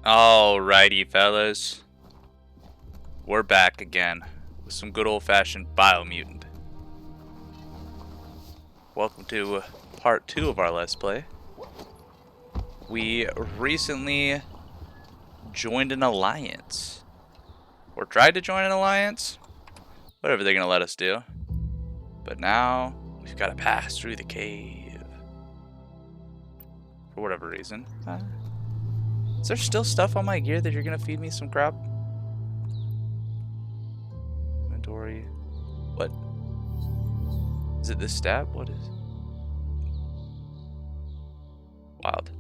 Alrighty, fellas. We're back again with some good old-fashioned Biomutant. Welcome to part 2 of our Let's Play. We recently joined an alliance. Or tried to join an alliance. Whatever they're gonna let us do. But now, we've gotta pass through the cave. For whatever reason. Is there still stuff on my gear that you're gonna feed me some crap? Inventory. What? Is it this stab? What is? Wild.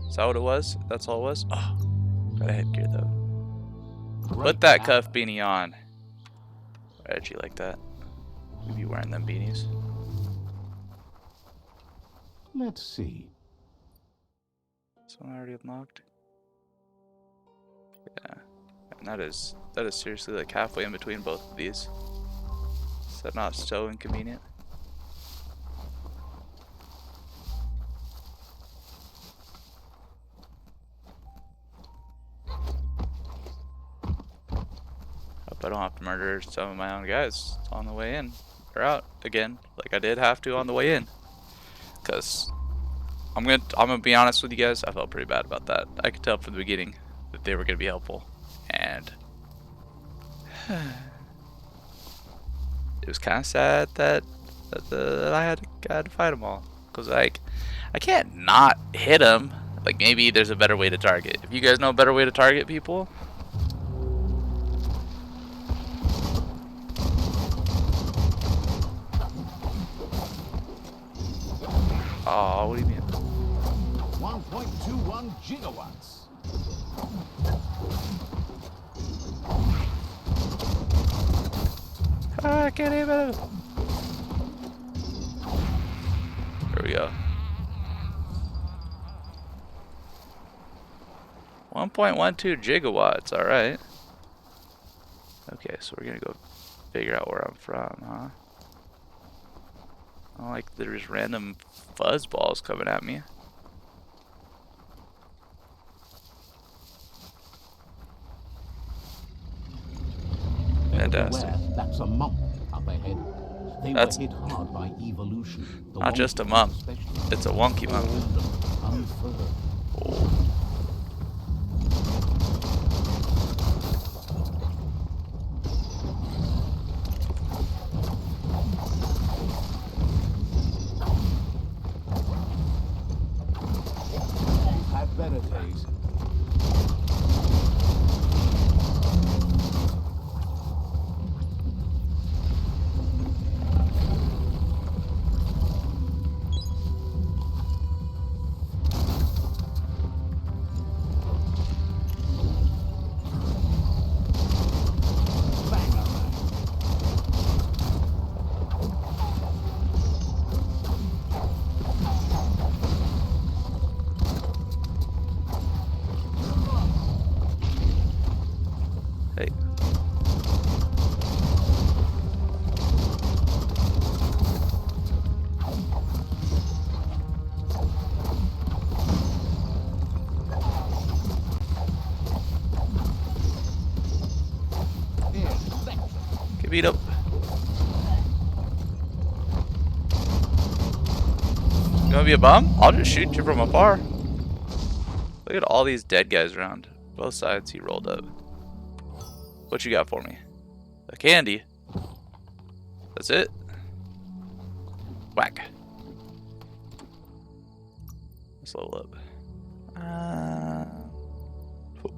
Is that what it was? That's all it was? Oh, got a headgear though. Put that cuff beanie on. I actually like that. We be wearing them beanies. Let's see. This one already unlocked. Yeah, and that is seriously like halfway in between both of these. Is that not so inconvenient? Hope I don't have to murder some of my own guys on the way in or out again, like I did have to on the way in. Cause I'm gonna be honest with you guys, I felt pretty bad about that. I could tell from the beginning that they were gonna be helpful, and it was kind of sad that I had to fight them all. Cause like I can't not hit them. Like maybe there's a better way to target. If you guys know a better way to target people. Oh, what do you mean? 1.21 gigawatts. I can't even. Here we go. 1.12 gigawatts. All right. Okay, so we're gonna go figure out where I'm from, huh? I don't like there's random fuzz balls coming at me. Fantastic. That's a mump up ahead. They That's were hit hard by evolution. The not just a mump. It's a wonky mump. Oh. Had better days. Hey. Get beat up. You wanna be a bum? I'll just shoot you from afar. Look at all these dead guys around. Both sides he rolled up. What you got for me? A candy. That's it? Whack. Let's level up.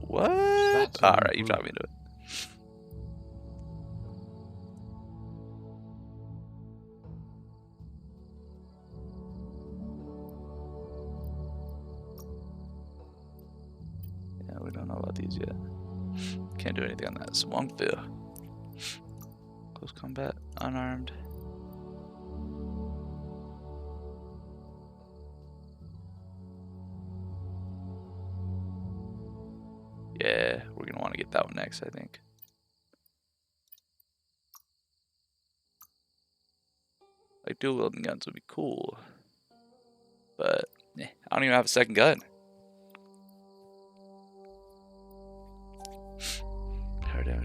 What? Alright, you talked me into it. Yeah, we don't know about these yet. Can't do anything on that. Swamp Bill. Close combat, unarmed. Yeah, we're gonna want to get that one next, I think. Like dual wielding guns would be cool, but I don't even have a second gun.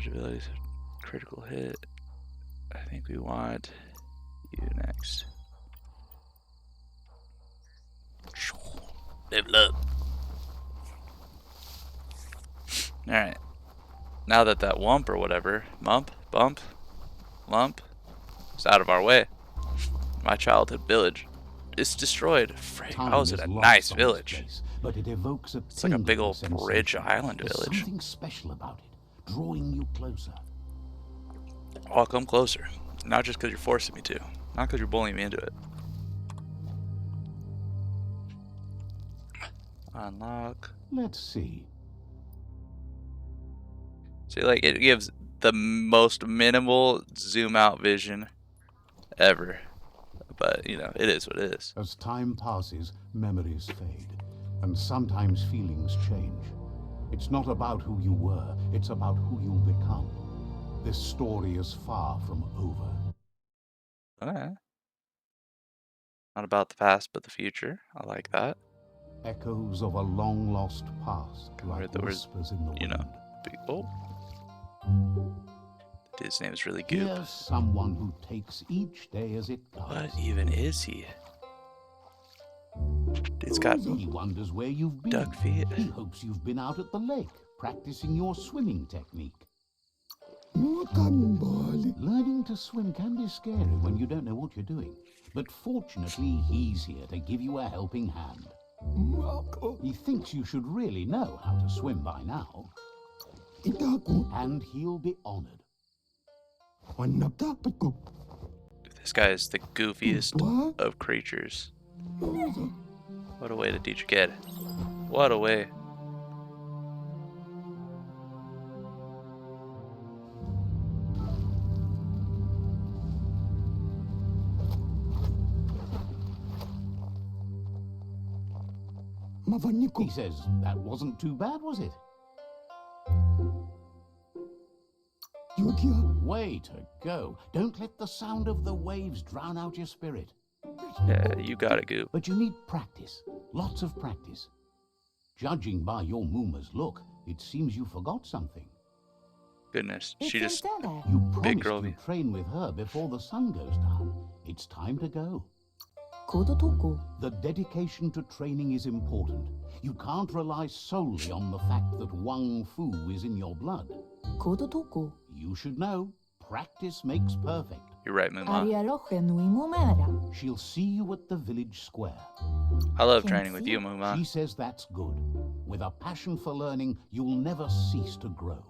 Damage abilities, critical hit. I think we want you next. Level up. Alright. Now that that wump or whatever, bump, lump, is out of our way, my childhood village is destroyed. Frick, I was in a nice village. Place, but it evokes a It's like a big tingling old bridge sensation. island There's village. something special about it, drawing you closer. I'll come closer. Not just because you're forcing me to. Not because you're bullying me into it. Unlock. Let's see. See, like, it gives the most minimal zoom out vision ever. But, you know, it is what it is. As time passes, memories fade, and sometimes feelings change. It's not about who you were, it's about who you'll become. This story is far from over. Okay. Not about the past, but the future. I like that. Echoes of a long-lost past, Where like there was, whispers in the you know, wind. big. Oh. His name is really Goop. Here's someone who takes each day as it comes. What even is he? It's got He wonders where you've been. duck feet. He hopes you've been out at the lake, practicing your swimming technique. Learning to swim can be scary when you don't know what you're doing. But fortunately, he's here to give you a helping hand. He thinks you should really know how to swim by now. And he'll be honored. This guy is the goofiest of creatures. What a way to teach a kid. What a way. He says, that wasn't too bad, was it? Way to go. Don't let the sound of the waves drown out your spirit. Yeah, you got it, Goop. But you need practice. Lots of practice. Judging by your Mooma's look, it seems you forgot something. Goodness, she just You big promised girl. you'd train with her before the sun goes down. It's time to go. コード投稿 The dedication to training is important. You can't rely solely on the fact that Wang Fu is in your blood. コード投稿 You should know, practice makes perfect. You're right, Mooma. Arialoche nui mumera. She'll see you at the village square. I love training with you, She Mooma. says that's good. With a passion for learning, you'll never cease to grow.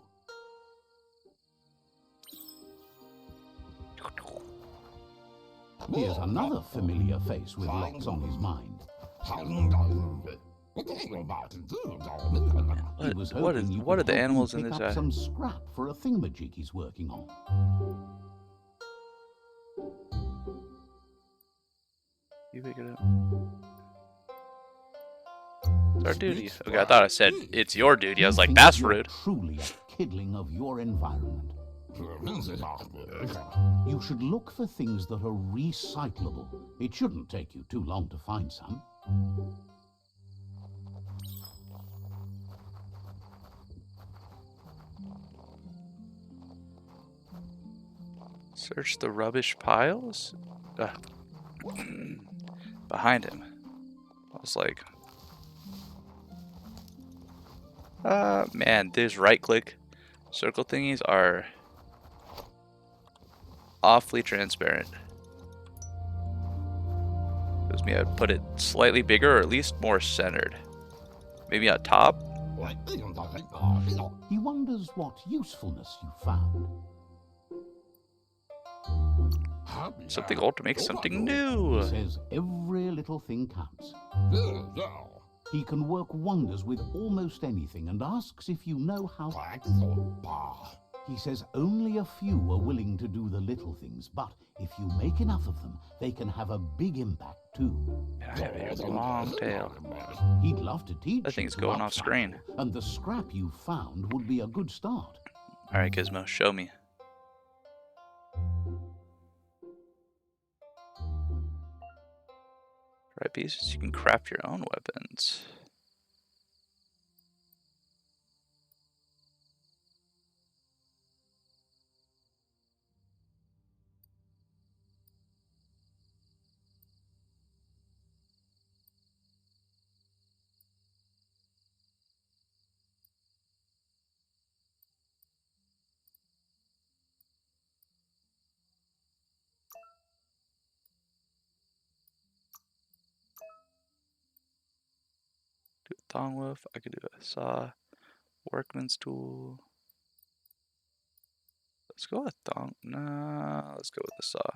Here's another familiar face with lots on his mind. He was hoping you What are could the help him animals in pick this up some scrap for a thingamajig he's working on. You pick it up. It's our duty. Okay, I thought I said it's your duty. I was He like, thinks that's you're rude. Truly a kidling of your environment. You should look for things that are recyclable. It shouldn't take you too long to find some. Search the rubbish piles? Behind him. I was like, man, these right click circle thingies are awfully transparent. Gives me, I'd put it slightly bigger or at least more centered. Maybe on top? He wonders what usefulness you found. Something old to make something He new. says every little thing counts. He can work wonders with almost anything and asks if you know how. He says only a few are willing to do the little things, but if you make enough of them, they can have a big impact too. I have a long tail. He'd love to teach That you thing's to going off upcycle, screen. and the scrap you found would be a good start. Alright, Gizmo, show me. Right pieces, you can craft your own weapons. thong woof. I could do a saw. Workman's tool. Let's go with thong. Nah, let's go with the saw.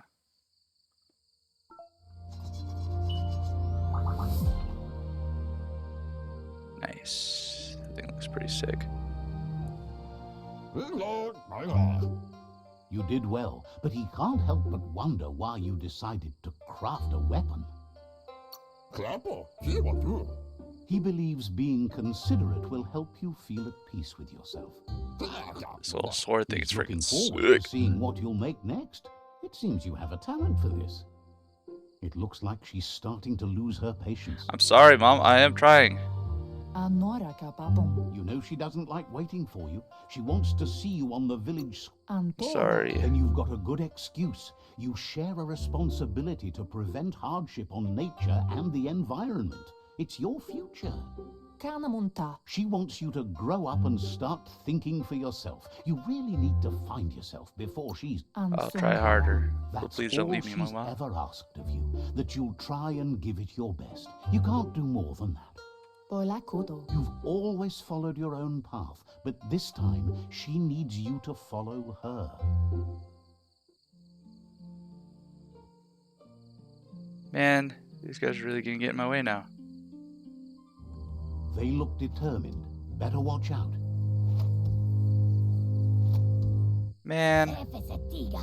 Nice. That thing looks pretty sick. You did well, but he can't help but wonder why you decided to craft a weapon. He believes being considerate will help you feel at peace with yourself. This little sword thing is He's looking freaking forward sick. to seeing what you'll make next. It seems you have a talent for this. It looks like she's starting to lose her patience. I'm sorry, Mom. I am trying. Anora ka babong. You know she doesn't like waiting for you. She wants to see you on the village. Antora. Sorry. Then you've got a good excuse. You share a responsibility to prevent hardship on nature and the environment. It's your future. Kanamunta. She wants you to grow up and start thinking for yourself. You really need to find yourself before she's... I'll try harder. But That's please don't all leave me, she's Mama. ever asked of you, that you'll try and give it your best. You can't do more than that. Bola kodo. You've always followed your own path, but this time she needs you to follow her. Man, these guys are really gonna get in my way now. They look determined. Better watch out. Man.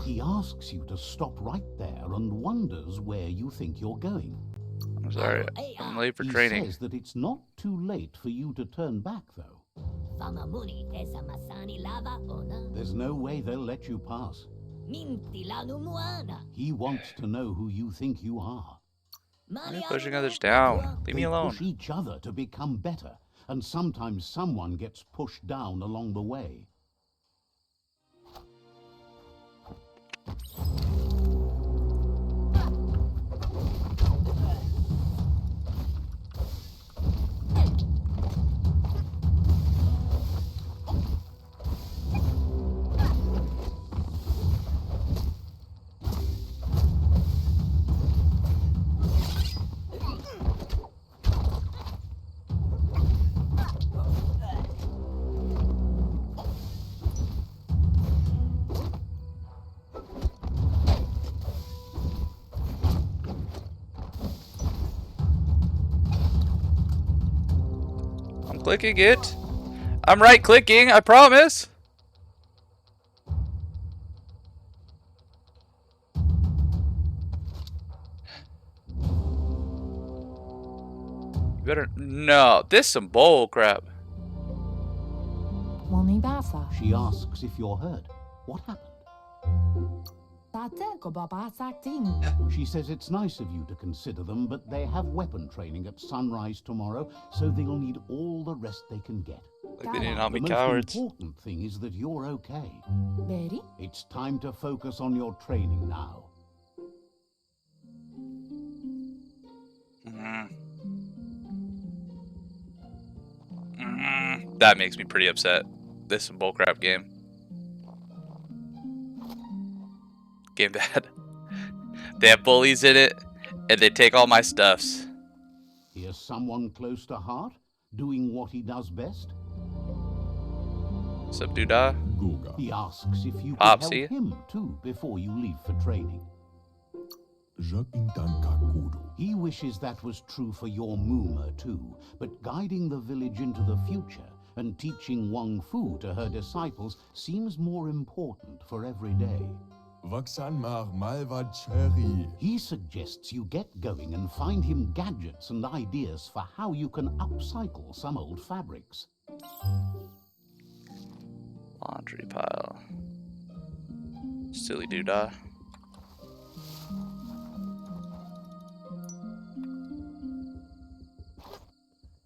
He asks you to stop right there and wonders where you think you're going. I'm sorry. I'm late for He training. says that it's not too late for you to turn back, though. There's no way they'll let you pass. He wants to know who you think you are. Why are you pushing others down? Leave me They alone. push each other to become better, and sometimes someone gets pushed down along the way. I'm clicking it. I'm right clicking, I promise. You better. No, this is some bull crap. Wani basa. She asks if you're hurt. What happened? Tate ko babasak ting. She says it's nice of you to consider them, but they have weapon training at sunrise tomorrow, so they'll need all the rest they can get. Like they didn't help The me, most cowards. important thing is that you're okay. Berry. It's time to focus on your training now. That makes me pretty upset. This is some bullcrap game. Game bad. They have bullies in it, and they take all my stuffs. Here's someone close to heart, doing what he does best. What's up, Doodah? He asks if you could Popsy. help him too before you leave for training. He wishes that was true for your Mooma too, but guiding the village into the future and teaching Wang Fu to her disciples seems more important for every day. He suggests you get going and find him gadgets and ideas for how you can upcycle some old fabrics. Laundry pile. Silly Doodah.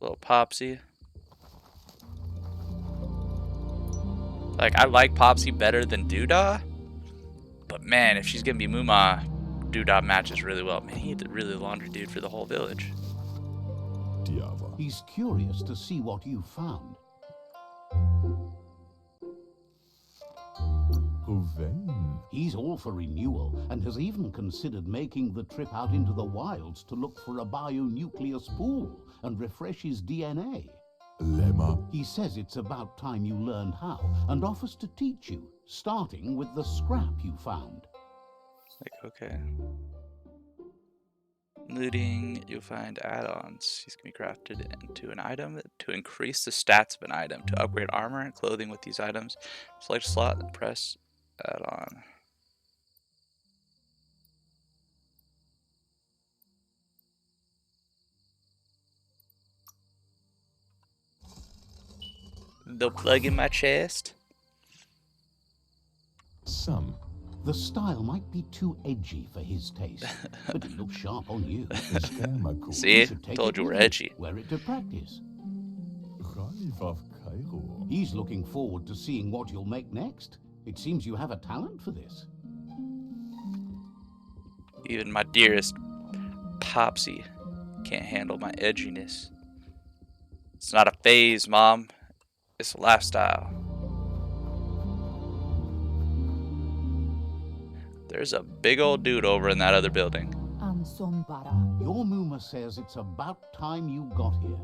Little Popsy. Like, I like Popsy better than Doodah. But man, if she's gonna be Mooma, Doodah matches really well. Man, he's really the laundry dude for the whole village. He's curious to see what you found. He's all for renewal and has even considered making the trip out into the wilds to look for a bionucleus pool and refresh his DNA. Lemma. He says it's about time you learned how and offers to teach you, starting with the scrap you found. Like, okay. Looting, you'll find add-ons. These can be crafted into an item to increase the stats of an item. To upgrade armor and clothing with these items, select a slot and press add-on. They'll plug in my chest. Some. The style might be too edgy for his taste, but it looks sharp on you. Spermaco. See? You should take Told it you we're with you, edgy. Wear it to practice. Khalifah Cairo. He's looking forward to seeing what you'll make next. It seems you have a talent for this. Even my dearest Popsy can't handle my edginess. It's not a phase, Mom. It's a lifestyle. There's a big old dude over in that other building. Ansonbara. Your Muma says it's about time you got here.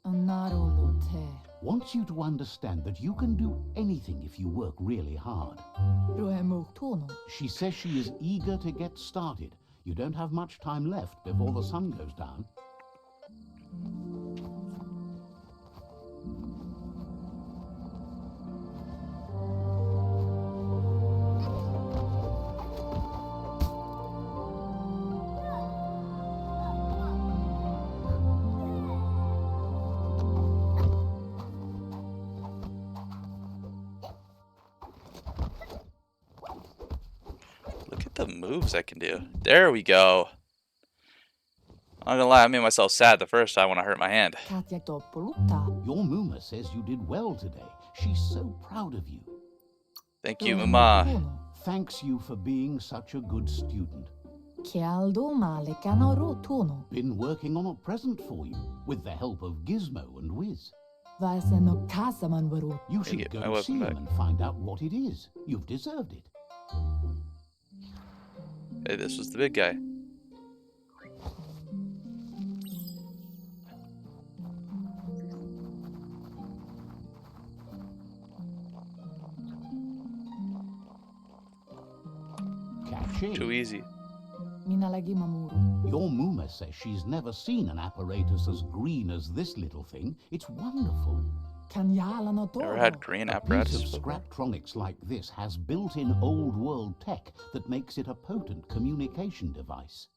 Anarolote. Wants you to understand that you can do anything if you work really hard. Roemuktono. She says she is eager to get started. You don't have much time left before the sun goes down. Look at the moves I can do. There we go. I'm not gonna lie, I made myself sad the first time when I hurt my hand. Katiatopoluta. Your Muma says you did well today. She's so proud of you. Thank you, Mama. Roemuktono. Thanks you for being such a good student. Kialdo male canorotono. Been working on a present for you, with the help of Gizmo and Wiz. Vaiseno kasaman varut. You Hey, should get my go weapon see back. him and find out what it is. You've deserved it. Hey, this was the big guy. Catch Too it. easy. Minalagi mamuru. Your Muma says she's never seen an apparatus as green as this little thing. It's wonderful. Kanyala no Never had toro. green A piece apparatus of before. Scraptronics like this has built-in old-world tech that makes it a potent communication device.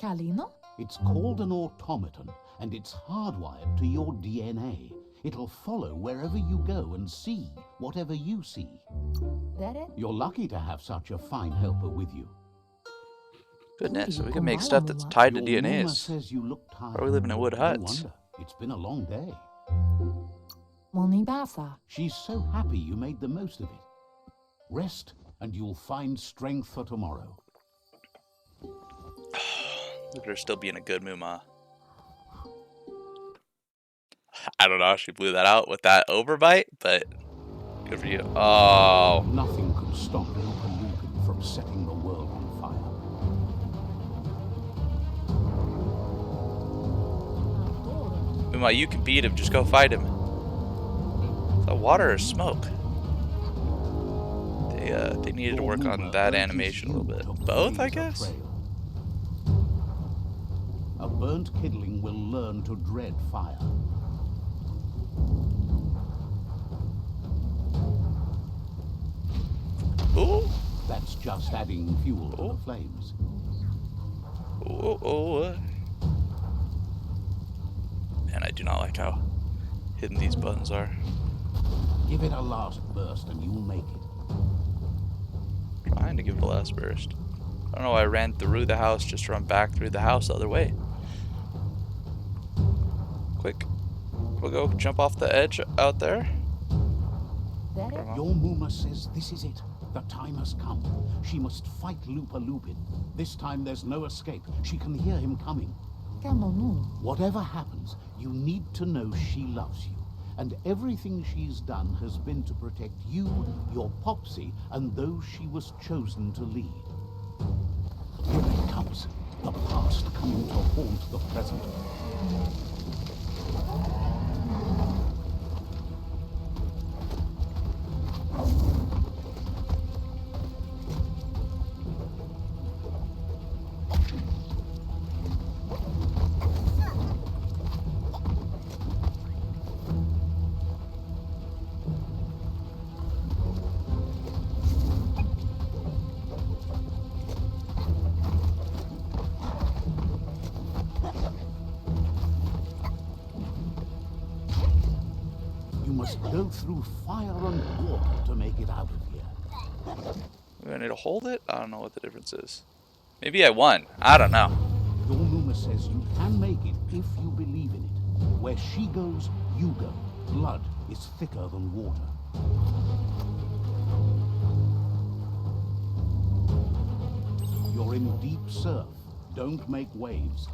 Kalino? It's called an automaton, and it's hardwired to your DNA. It'll follow wherever you go and see whatever you see. Dere? You're lucky to have such a fine helper with you. Goodness, so we can make stuff that's tied to Your Muma DNAs. says you look tired. Why are we living in wood No huts? wonder. It's been a long day. Monibasa. She's so happy you made the most of it. Rest, and you'll find strength for tomorrow. Look at her still being a good Muma. I don't know how she blew that out with that overbite, but good for you. Oh, Nothing could stop Lupa Lupin from setting the world on fire. Muma, you can beat him. Just go fight him. Is that water or smoke? They needed to Your work on Muma that urges animation a little you bit. to Both, I blaze a guess? trail. A burnt kidling will learn to dread fire. Ooh. That's just adding fuel to Oh. the flames. Oh. Man, I do not like how hidden these buttons are. Give it a last burst and you'll make it. Trying to give it a last burst. I don't know why I ran through the house just to run back through the house the other way. Quick. We'll go jump off the edge out there. Dere? Your Muma says this is it. The time has come. She must fight Lupa Lupin. This time there's no escape. She can hear him coming. Kanonu. Whatever happens, you need to know she loves you. and everything she's done has been to protect you, your Popsy, and those she was chosen to lead. Here it comes, the past coming to haunt the present. You must go through fire and water to make it out of here. Do I need to hold it? I don't know what the difference is. Maybe I won. I don't know. Your Numa says you can make it if you believe in it. Where she goes, you go. Blood is thicker than water. You're in deep surf. Don't make waves.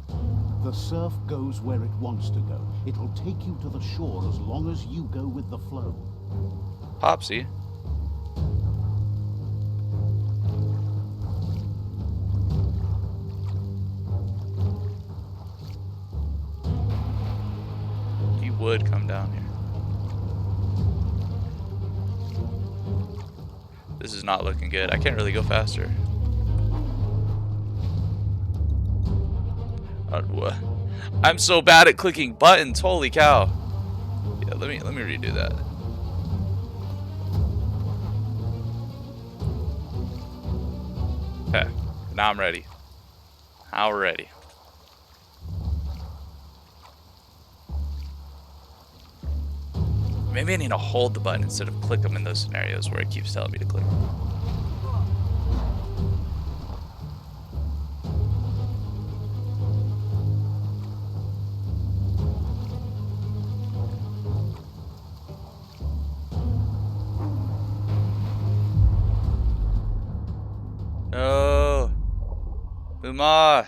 The surf goes where it wants to go. It'll take you to the shore as long as you go with the flow. Popsy. You would come down here. This is not looking good. I can't really go faster. I'm so bad at clicking buttons. Holy cow. Yeah, let me redo that. Okay. Now I'm ready. Now we're ready. Maybe I need to hold the button instead of click them in those scenarios where it keeps telling me to click. No. Uma.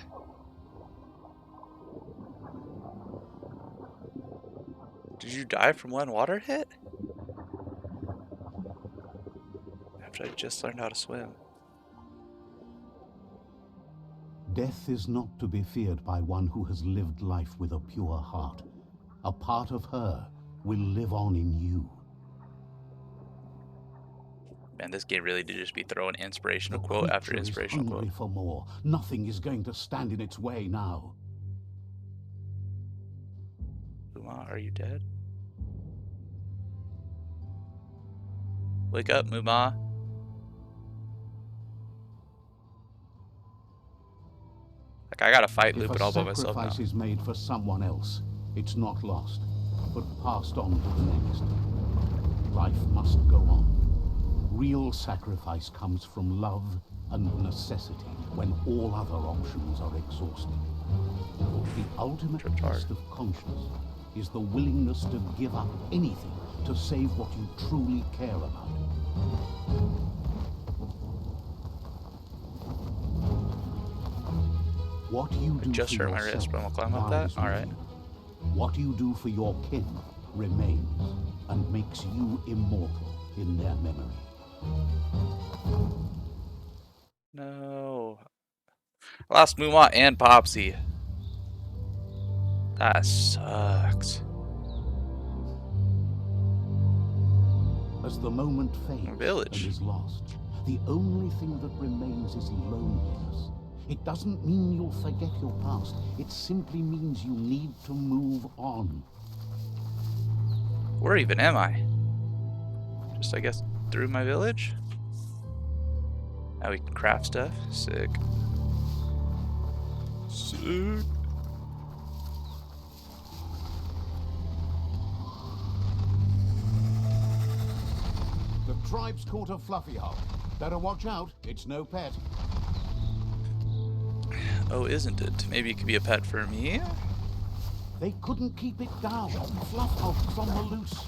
Did you die from one water hit? After I just learned how to swim. Death is not to be feared by one who has lived life with a pure heart. A part of her will live on in you. Man, this game really did just be throwing inspirational The quote after creature is inspirational hungry quote. for more. Nothing is going to stand in its way now. Uma, are you dead? Wake up, Muma. Like, I gotta fight If Lupin a all by myself now. sacrifice is made for someone else, it's not lost, but passed on to the next. Life must go on. Real sacrifice comes from love and necessity when all other options are exhausted. The ultimate Tripped hard. test of conscience is the willingness to give up anything to save what you truly care about. What you do Just for hurt my yourself wrist, but I'm gonna climb up that? dies with Alright. you. What you do for your kin remains and makes you immortal in their memory. No. I lost Muma and Popsy. That sucks. As the moment fades Village. and is lost, the only thing that remains is loneliness. It doesn't mean you'll forget your past. It simply means you need to move on. Where even am I? Just, I guess, through my village? Now we can craft stuff. Sick. Sick. The tribe's caught a fluffy hog. Better watch out. It's no pet. Oh, isn't it? Maybe it could be a pet for me? They couldn't keep it down. Fluff hogs on the loose.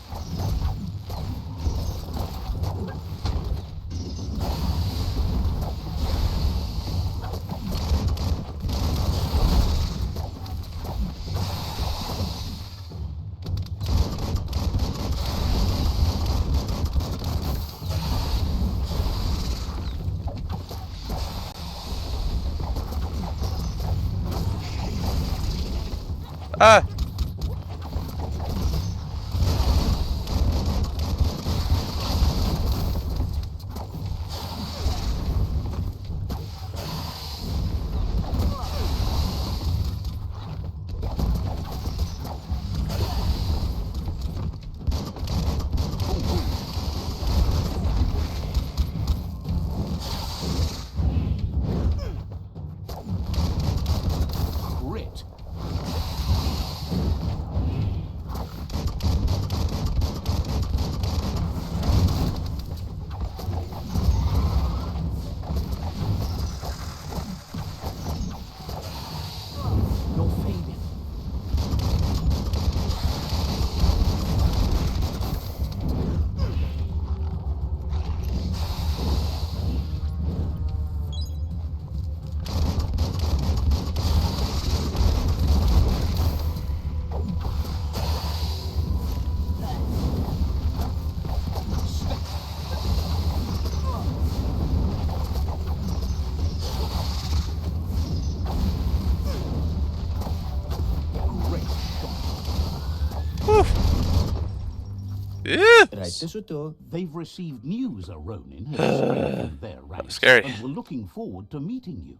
Ah! Crit. You're fading. Great shot. Ew. They've received news a Ronin has strengthened their ranks scary. and were looking forward to meeting you.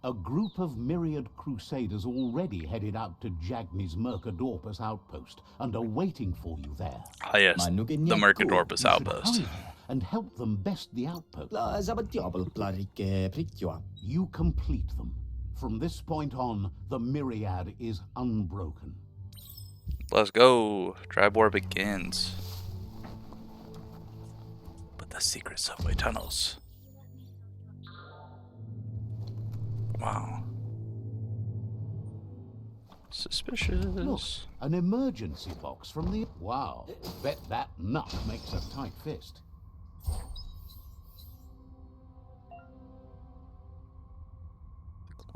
A group of myriad crusaders already headed out to Jagni's Mercadorpus outpost and are waiting for you there. Ah, yes. The Mercadorpus You should outpost. hurry there and help them best the outpost. You complete them. From this point on, the myriad is unbroken. Let's go. Tribe war begins. But the secret subway tunnels. Wow. Suspicious. Look, an emergency box from the... Wow, bet that nut makes a tight fist.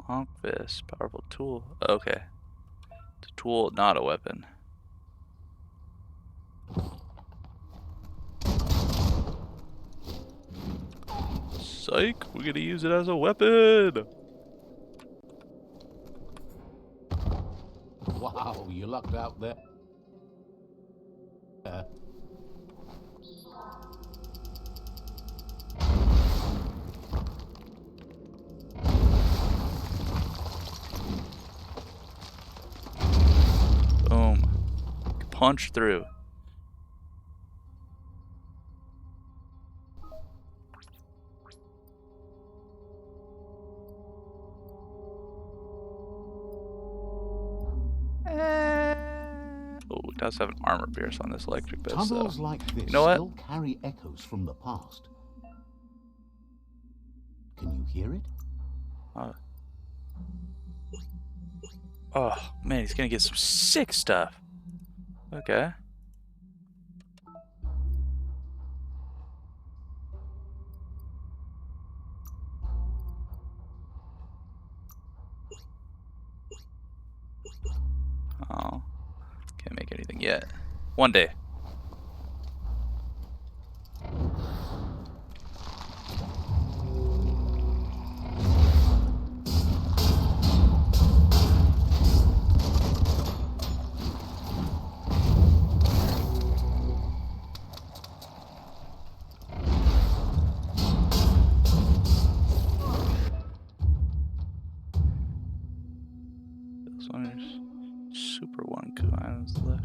Long fist, powerful tool. Okay. It's a tool, not a weapon. Psych, we're gonna use it as a weapon. Wow, you lucked out there. Boom. Punch through. Oh, it does have an armor pierce on this electric fist, though. Tunnels like this You know what? still carry echoes from the past. Can you hear it? Oh, man, he's gonna get some sick stuff. Okay. Oh, can't make anything yet. One day. This one is super one items left.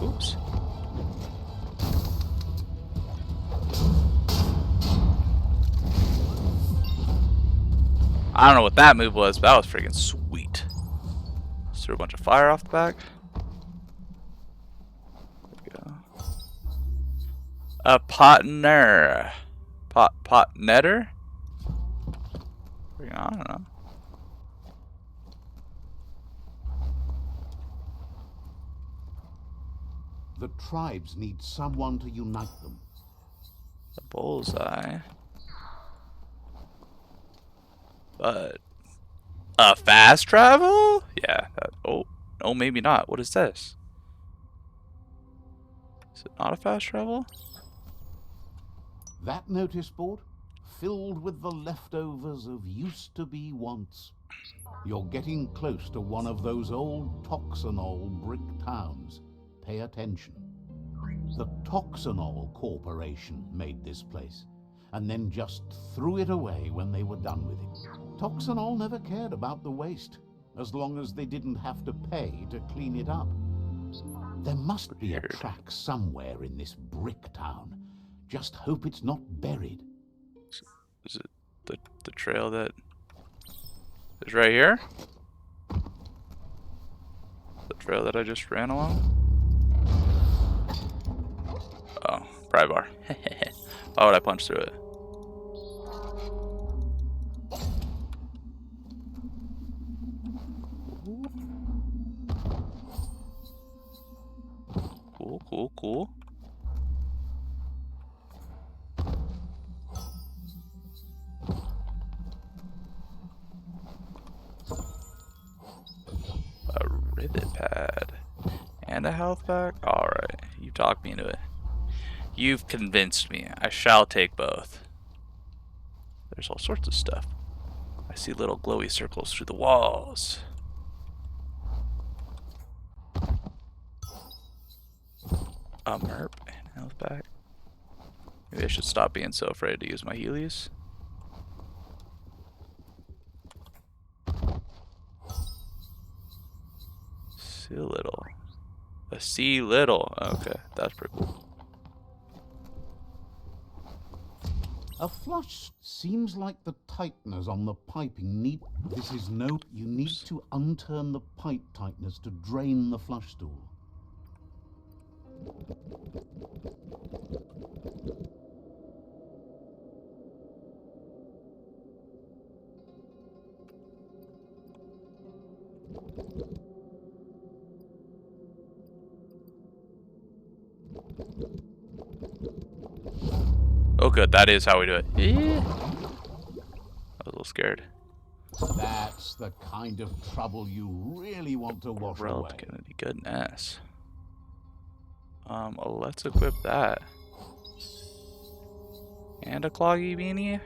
Oops. I don't know what that move was, but that was freaking sweet. Just threw a bunch of fire off the back. A potner. Potnetter? I don't know. The tribes need someone to unite them. A bullseye. But a fast travel? Yeah. Oh, maybe not. What is this? Is it not a fast travel? That notice board, filled with the leftovers of used-to-be wants. You're getting close to one of those old toxinol brick towns. Pay attention. The Toxinol Corporation made this place, and then just threw it away when they were done with it. Toxinol never cared about the waste, as long as they didn't have to pay to clean it up. There must be a Weird. track somewhere in this brick town. Just hope it's not buried. Is it the trail that is right here? The trail that I just ran along? Oh, pry bar. Why would I punch through it? Cool. A rivet pad. And a health pack? Alright, you talked me into it. You've convinced me. I shall take both. There's all sorts of stuff. I see little glowy circles through the walls. A merp and health pack. Maybe I should stop being so afraid to use my healies. See little. A sea little. Okay, that's pretty cool. A flush seems like the tighteners on the piping need. This is no. You need to unturn the pipe tighteners to drain the flush stool. Oh good, that is how we do it. I was a little scared. That's the kind of trouble you really want to wash away. Relic Kennedy, goodness. Let's equip that. And a cloggy beanie.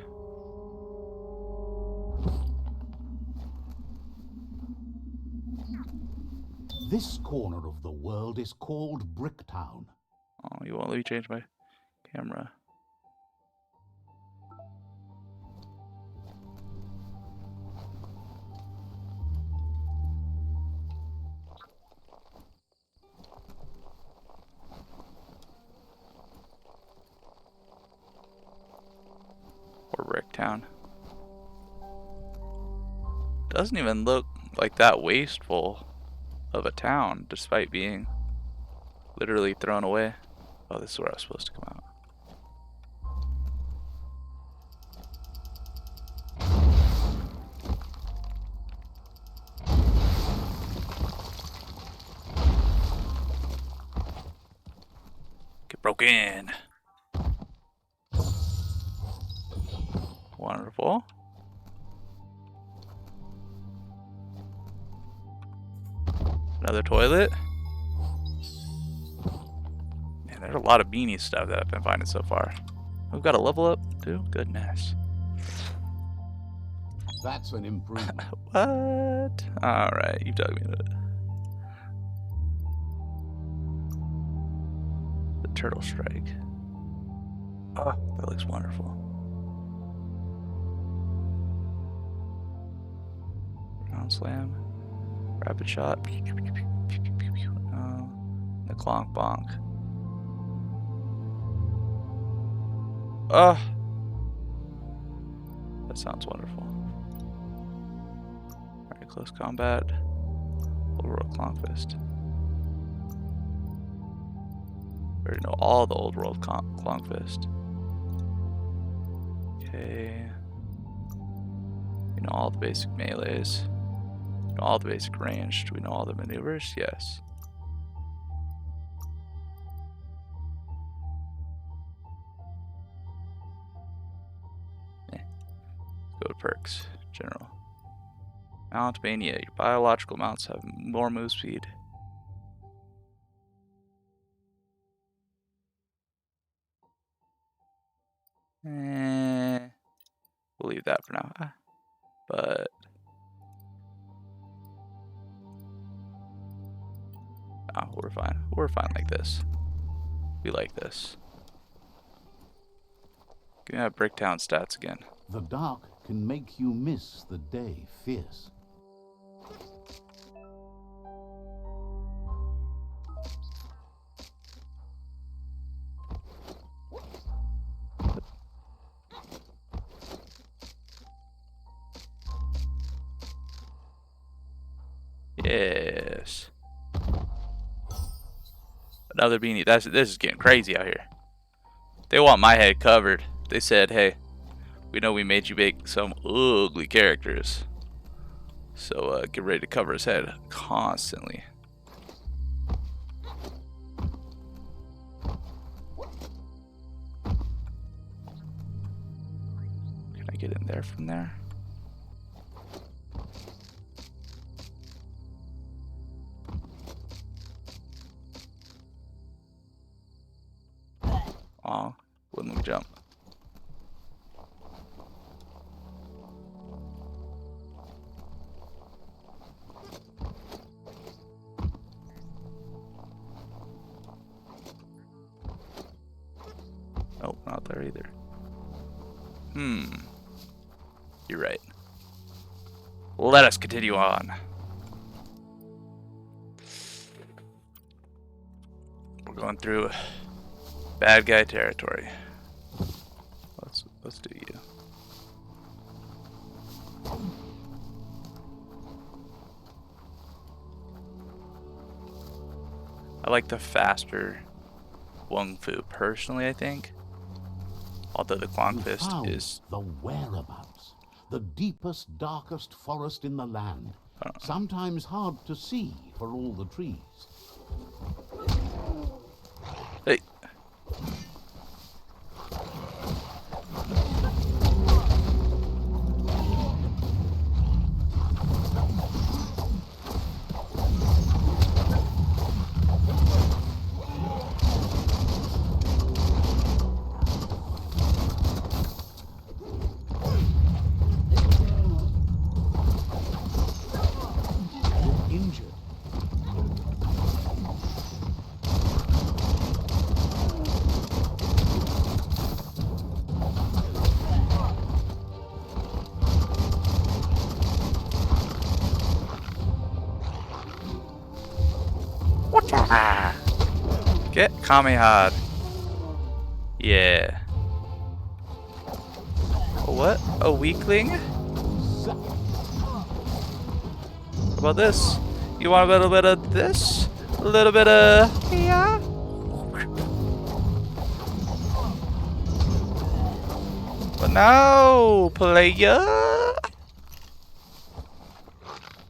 This corner of the world is called Bricktown. Oh, you won't let me change my camera. Or Bricktown. Doesn't even look like that wasteful of a town, despite being literally thrown away. Oh, this is where I was supposed to come out. Get broken. Wonderful. Another toilet. Man, there's a lot of beanie stuff that I've been finding so far. We've got a level up too? Goodness. That's an improvement. What? Alright, you dug me into it. The turtle strike. Oh, that looks wonderful. Ground slam. Rapid shot. The clonk bonk. Oh, that sounds wonderful. Alright, close combat. Overall clonk fist. already know all the old world Clonkfist. Okay. We know all the basic melees. We know all the basic range. Do we know all the maneuvers? Yes. Go to perks. General. Mount Mania. Your biological mounts have more move speed. We'll leave that for now. But we're fine. We're fine like this. We like this. Give me that Bricktown stats again. The dark can make you miss the day fierce. Yes. Another beanie. This is getting crazy out here. They want my head covered. They said, hey, we know we made you make some ugly characters. So get ready to cover his head constantly. Can I get in there from there? Aw, wouldn't let me jump. Nope, not there either. You're right. Let us continue on. We're going through bad guy territory. Let's do you. I like the faster Wung Fu personally, I think. Although the Clonkfist is the whereabouts, the deepest, darkest forest in the land. Sometimes hard to see for all the trees. Hey. Get Kamehad. Yeah. What? A weakling? How about this? You want a little bit of this? A little bit of... Yeah? But no, player!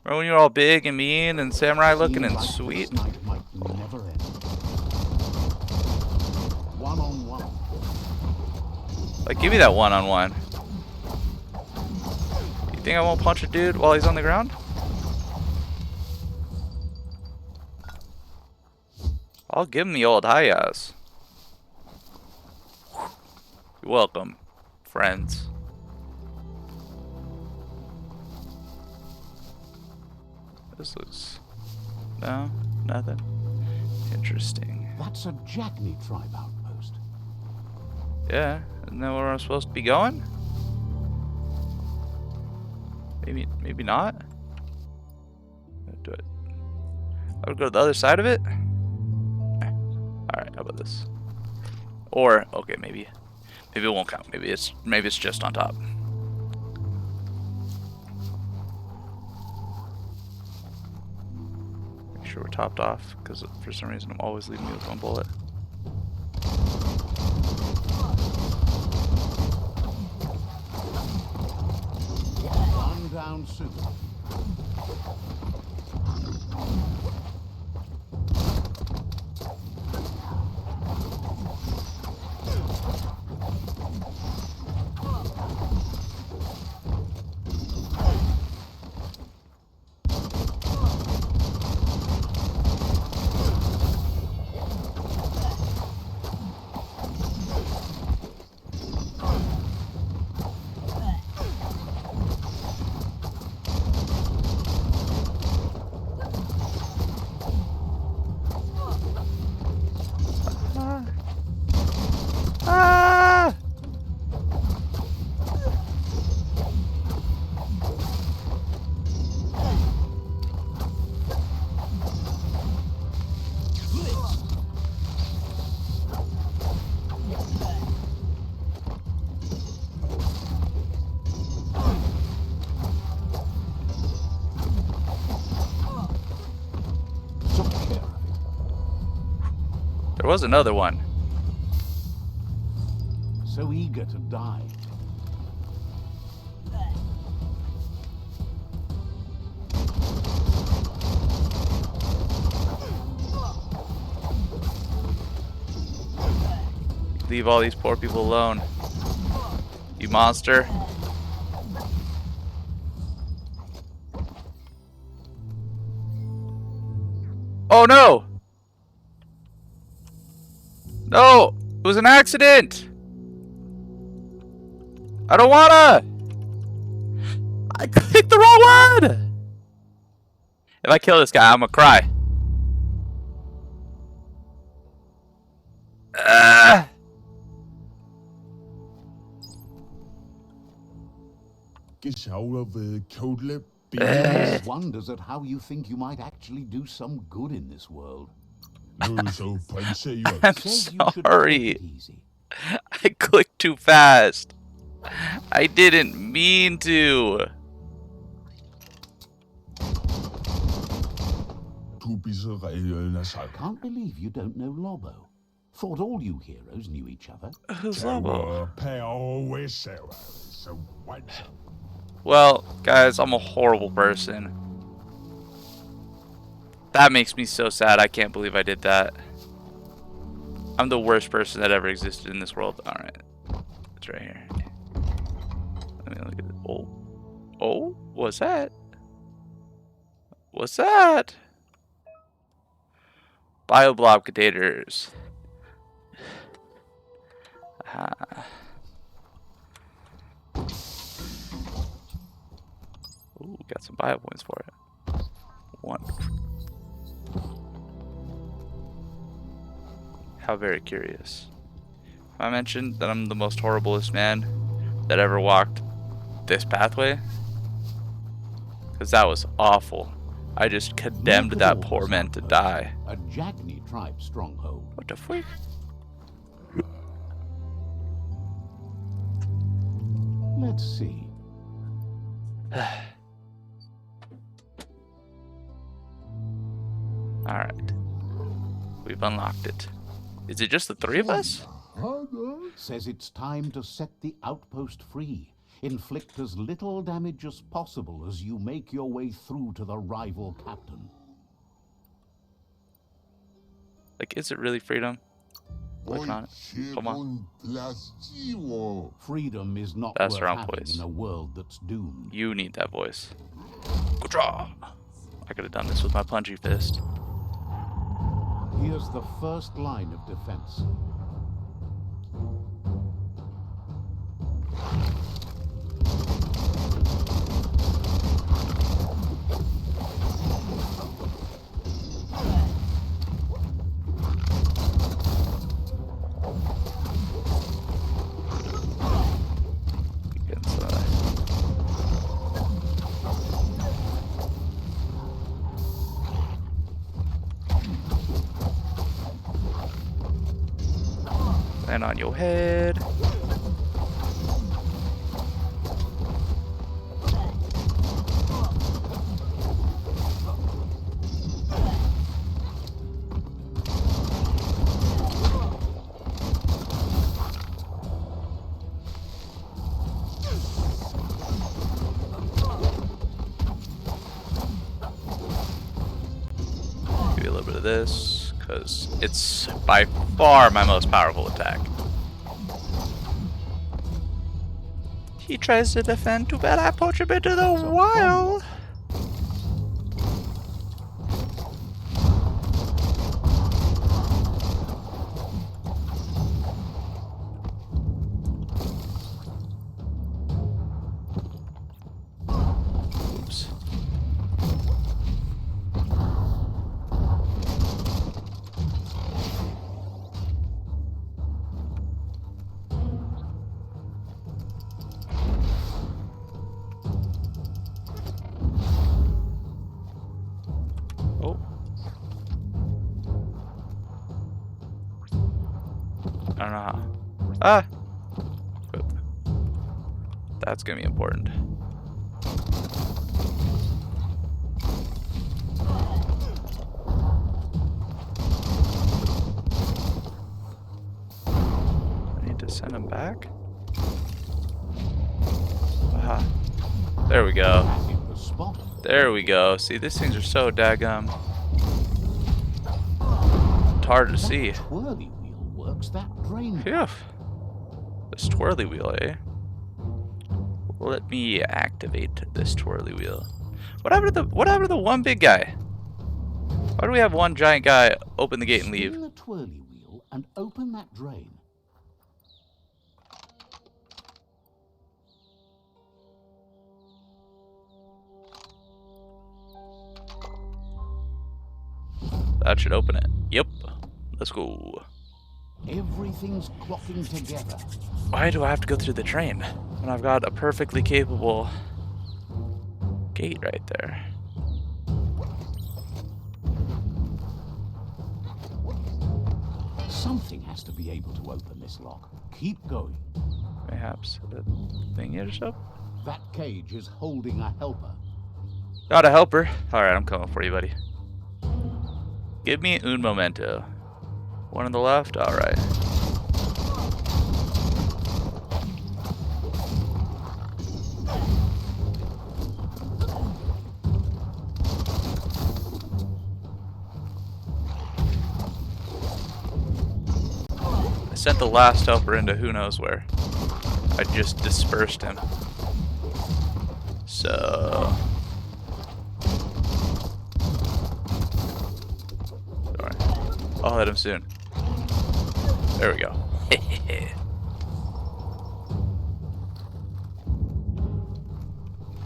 Remember when you were all big and mean and samurai looking and sweet? Like, give me that one-on-one. You think I won't punch a dude while he's on the ground? I'll give him the old hi-yas. You're welcome, friends. This looks... No, nothing. Interesting. That's a Jackney tribe outpost. Yeah, isn't that where I'm supposed to be going? Maybe not. Do it. I would go to the other side of it. Alright, how about this? Or, okay, maybe it won't count. Maybe it's just on top. Make sure we're topped off, because for some reason I'm always leaving me with one bullet. down soon. Ah! Took care of it. There was another one. So eager to die. Leave all these poor people alone. You monster. Oh no! No! It was an accident! I don't wanna! I clicked the wrong one! If I kill this guy, I'm gonna cry. He wonders at how you think you might actually do some good in this world. I'm Says you should take sorry. it easy. I clicked too fast. I didn't mean to. Can't believe you don't know Lobo. Thought all you heroes knew each other. Who's Lobo? Well, guys, I'm a horrible person. That makes me so sad. I can't believe I did that. I'm the worst person that ever existed in this world. Alright. It's right here. Let me look at it. Oh. Oh? What's that? What's that? Bioblob containers. Ooh, got some bio points for it. One. How very curious. I mentioned that I'm the most horriblest man that ever walked this pathway. Because that was awful. I just condemned that poor man to die. A Jagni tribe stronghold. What the freak? Let's see. Alright. We've unlocked it. Is it just the three of us? Says it's time to set the outpost free. Inflict as little damage as possible as you make your way through to the rival captain. Like, is it really freedom? Working on it. Come on. Freedom is not That's worth the wrong having voice. in a world that's doomed. You need that voice. Good draw. I could have done this with my punchy fist. Here's the first line of defense. Land on your head. this, because it's by far my most powerful attack. He tries to defend. Too bad I poach him into the wild. Oops. Oh. I don't know how. Ah! Oop. That's gonna be important. I need to send him back? Aha. There we go. Back in the spot. There we go. See, these things are so daggum. It's hard to see. That twirly wheel works that drain. Phew. This twirly wheel, eh? Let me activate this twirly wheel. What happened to the one big guy? Why do we have one giant guy open the gate and leave? Spin the twirly wheel and open that drain. That should open it. Yep. Let's go. Everything's clocking together. Why do I have to go through the train when I've got a perfectly capable gate right there? Something has to be able to open this lock. Keep going. Mayhaps the thing is up. That cage is holding a helper. Got a helper. Alright, I'm coming for you, buddy. Give me un momento. One on the left? Alright. I sent the last helper into who knows where. I just dispersed him. So... Sorry. I'll hit him soon. There we go.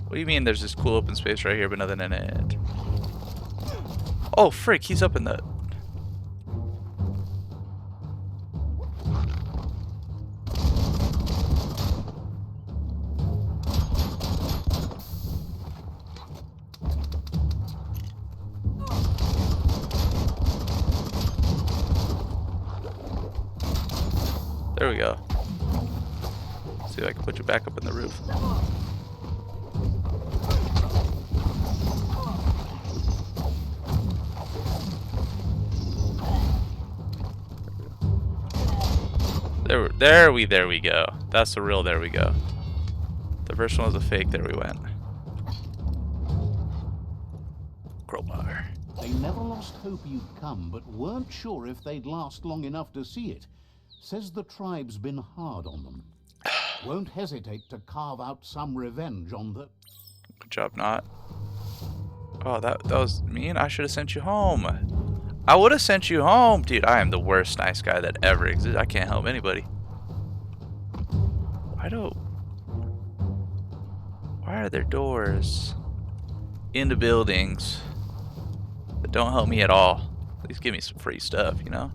What do you mean there's this cool open space right here but nothing in it? Oh frick, he's up in the... There we go. See if I can put you back up in the roof. There we go. That's the real there we go. The first one was a fake, there we went. Crowbar. They never lost hope you'd come, but weren't sure if they'd last long enough to see it. Says the tribe's been hard on them. Won't hesitate to carve out some revenge on the... Good job, not. Oh, that was mean. I should have sent you home. I would have sent you home. Dude, I am the worst nice guy that ever exists. I can't help anybody. Why are there doors into buildings that don't help me at all? At least give me some free stuff, you know?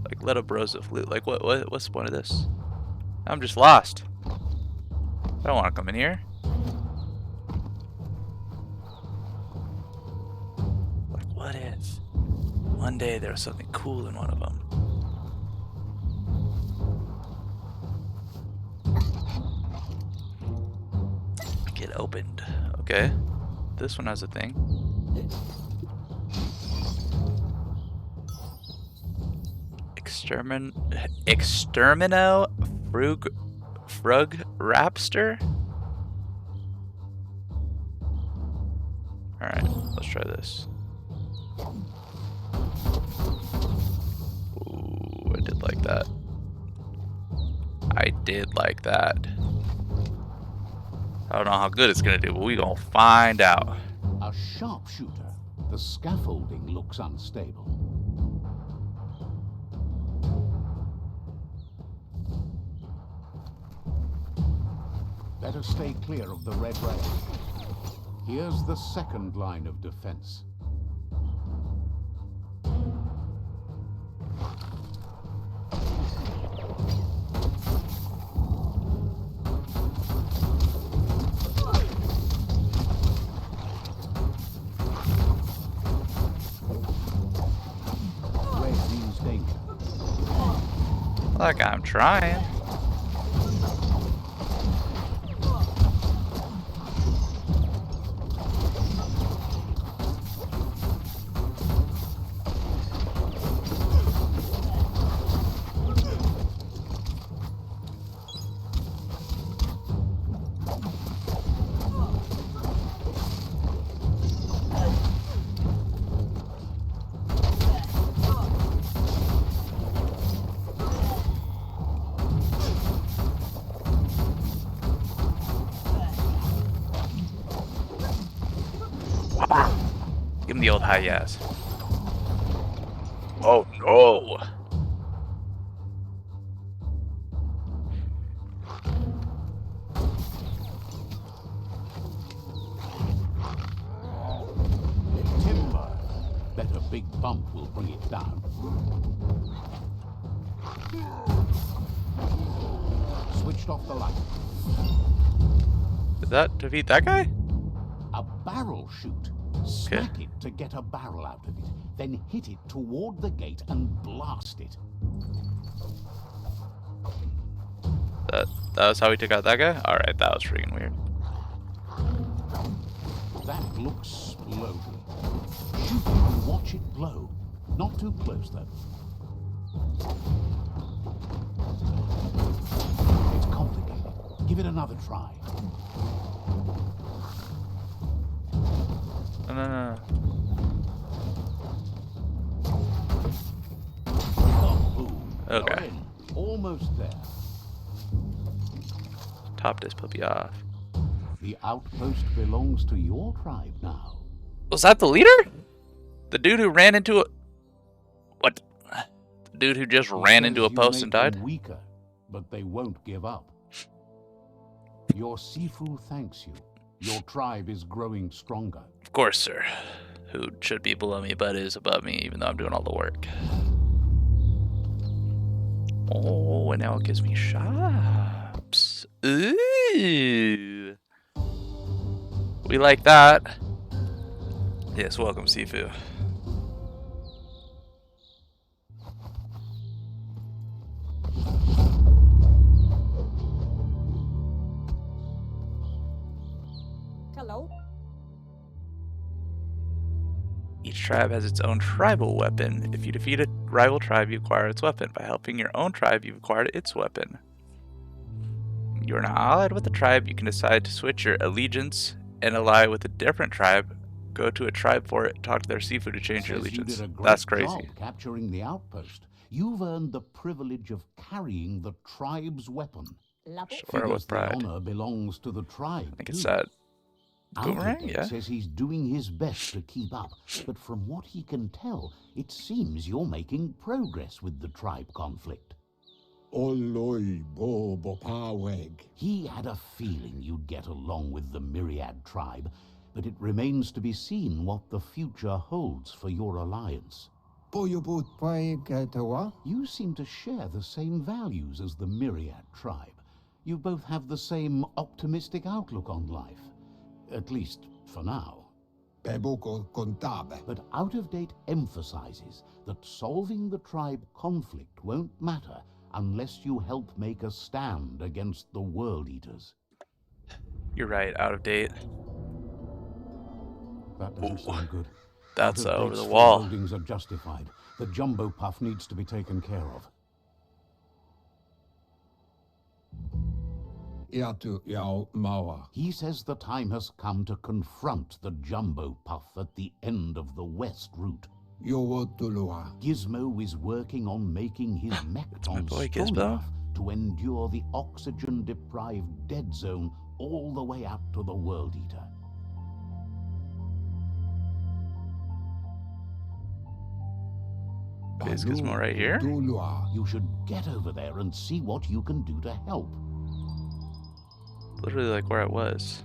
Like, let a bros of loot. Like, what's the point of this? I'm just lost. I don't want to come in here. Like, what if one day there was something cool in one of them? Get opened. Okay. This one has a thing. Extermino Frug Rapster? Alright, let's try this. Ooh, I did like that. I did like that. I don't know how good it's gonna do, but we gonna find out. A sharpshooter. The scaffolding looks unstable. Better stay clear of the red rail. Here's the second line of defense. Red means danger. Like I'm trying. Give him the old high yes. Oh no! Timber. Bet a big bump will bring it down. Switched off the light. Did that defeat that guy? A barrel shoot. Smack it to get a barrel out of it. Then hit it toward the gate and blast it. That was how we took out that guy? Alright, that was freaking weird. That looks exploding. Shoot it and watch it blow. Not too close, though. It's complicated. Give it another try. No. Oh, boom. Okay. You're in. Almost there. Top this puppy off. The outpost belongs to your tribe now. Was that the leader? The dude who ran into a... What? The dude who just ran into a post and died? Weaker, but they won't give up. Your Sifu thanks you. Your tribe is growing stronger. Of course, sir. Who should be below me but is above me, even though I'm doing all the work. Oh, and now it gives me shops. Ooh. We like that. Yes, welcome, Sifu. Hello. Each tribe has its own tribal weapon. If you defeat a rival tribe, you acquire its weapon. By helping your own tribe, you've acquired its weapon. You're now allied with a tribe. You can decide to switch your allegiance and ally with a different tribe. Go to a tribe for it. Talk to their Sifu to change your Says you allegiance. did a great That's crazy. job capturing the outpost. You've earned the privilege of carrying the tribe's weapon. Sure, Figures with the pride. honor belongs to the tribe. I think it's too. that boomerang, Outerdate yeah. says he's doing his best to keep up, but from what he can tell, it seems you're making progress with the tribe conflict. Oloi bo bopaweg. He had a feeling you'd get along with the Myriad tribe, but it remains to be seen what the future holds for your alliance. Boyobut paigatawa. You seem to share the same values as the Myriad tribe. You both have the same optimistic outlook on life. At least, for now. Beboko contabe. But Out-of-Date emphasizes that solving the tribe conflict won't matter unless you help make a stand against the World Eaters. You're right, out of date. That doesn't sound good. That's over Out-of-Date's the wall. forebodings are justified. The jumbo puff needs to be taken care of. Iatu Yao Mawa. He says the time has come to confront the Jumbo Puff at the end of the west route. Yowotulua. Gizmo is working on making his my mechton boy, strong Gizmo. enough to endure the oxygen-deprived dead zone all the way out to the World Eater. Is Gizmo right here? Dulua. You should get over there and see what you can do to help. Literally like where I was.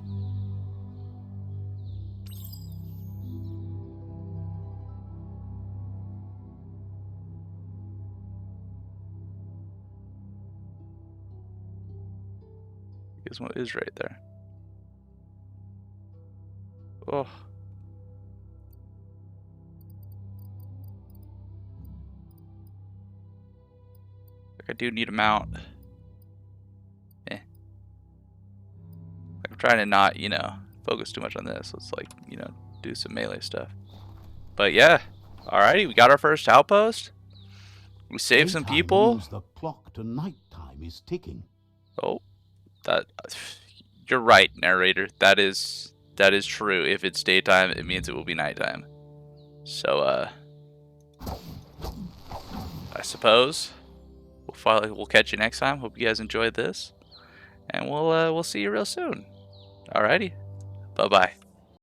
Gizmo is right there. Oh. I do need a mount. I'm trying to not, you know, focus too much on this. Let's like, you know, do some melee stuff. But yeah. Alrighty, we got our first outpost. We saved some Daytime people. means the clock to nighttime is ticking. Oh, that you're right, narrator. That is true. If it's daytime, it means it will be nighttime. So I suppose we'll catch you next time. Hope you guys enjoyed this, and we'll see you real soon. Alrighty, bye bye.